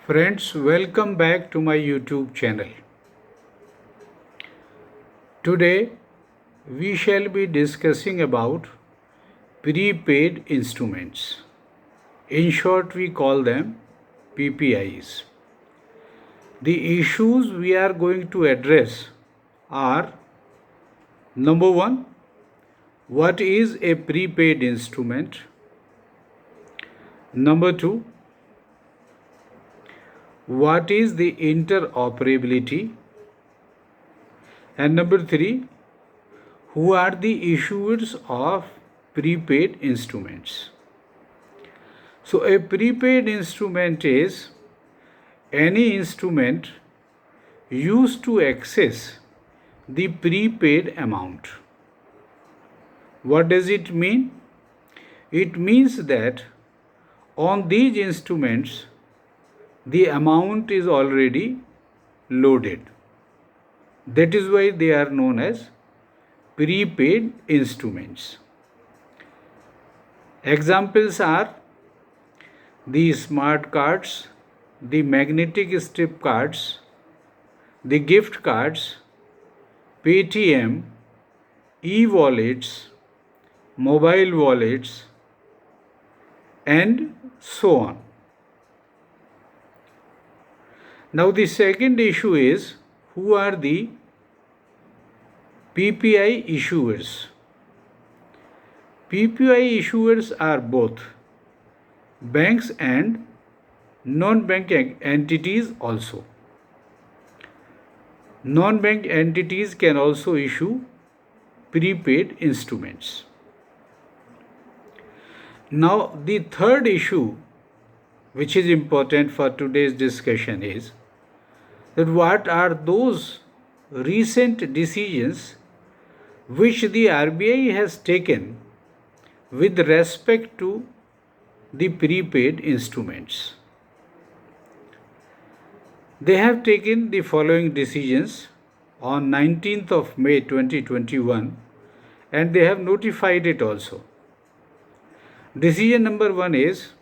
Friends, welcome back to my YouTube channel. Today we shall be discussing about prepaid instruments. In short, we call them PPIs. The issues we are going to address are: number one, what is a prepaid instrument? Number two, what is the interoperability? And number three, who are the issuers of prepaid instruments? So, a prepaid instrument is any instrument used to access the prepaid amount. What does it mean? It means that on these instruments the amount is already loaded. That is why they are known as prepaid instruments. Examples are the smart cards, the magnetic strip cards, the gift cards, Paytm, e-wallets, mobile wallets, and so on. Now the second issue is, who are the PPI issuers? PPI issuers are both banks and non-bank entities also. Non-bank entities can also issue prepaid instruments. Now the third issue which is important for today's discussion is that what are those recent decisions which the RBI has taken with respect to the prepaid instruments. They have taken the following decisions on 19th of May 2021 and they have notified it also. Decision number 1 is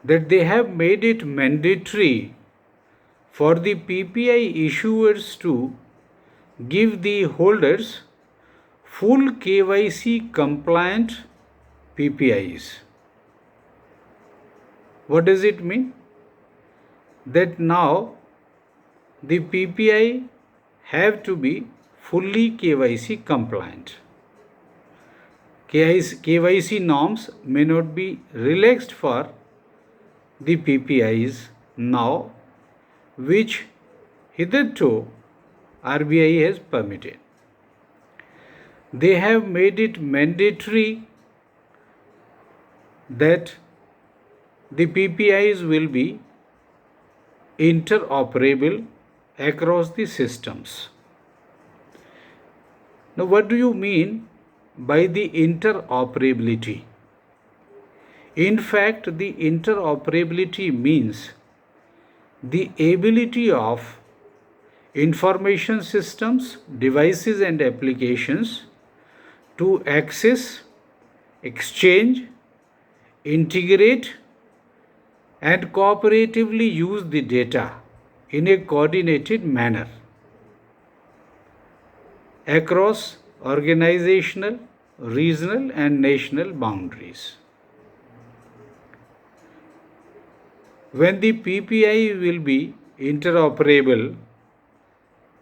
that they have made it mandatory for the PPI issuers to give the holders full KYC compliant PPIs. What does it mean? That now the PPI have to be fully KYC compliant. KYC norms may not be relaxed for the PPIs now, which hitherto RBI has permitted. They have made it mandatory that the PPIs will be interoperable across the systems. Now, what do you mean by the interoperability? In fact, the interoperability means the ability of information systems, devices, and applications to access, exchange, integrate, and cooperatively use the data in a coordinated manner across organizational, regional, and national boundaries. When the PPI will be interoperable,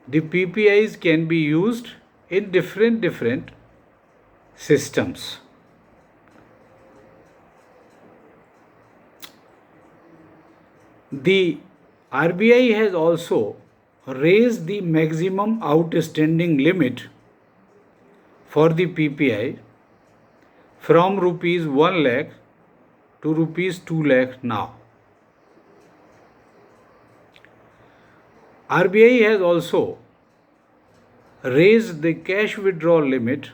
the PPIs can be used in different systems. The RBI has also raised the maximum outstanding limit for the PPI from rupees 1 lakh to rupees 2 lakh now. RBI has also raised the cash withdrawal limit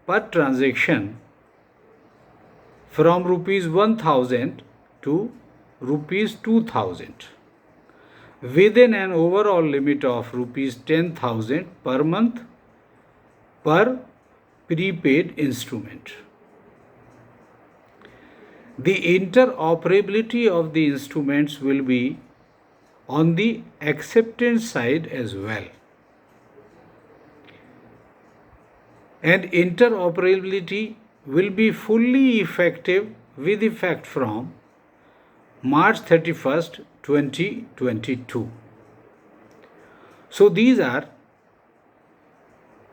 per transaction from rupees 1000 to rupees 2000 within an overall limit of rupees 10,000 per month per prepaid instrument. The interoperability of the instruments will be on the acceptance side as well. And interoperability will be fully effective with effect from March 31st, 2022. So these are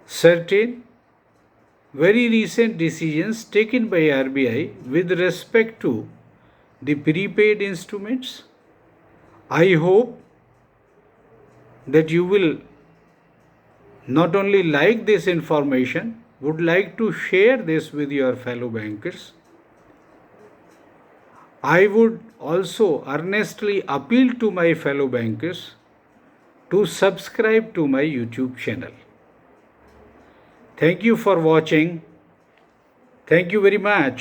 certain very recent decisions taken by RBI with respect to the prepaid instruments. I hope that you will not only like this information, would like to share this with your fellow bankers. I would also earnestly appeal to my fellow bankers to subscribe to my YouTube channel. Thank you for watching. Thank you very much.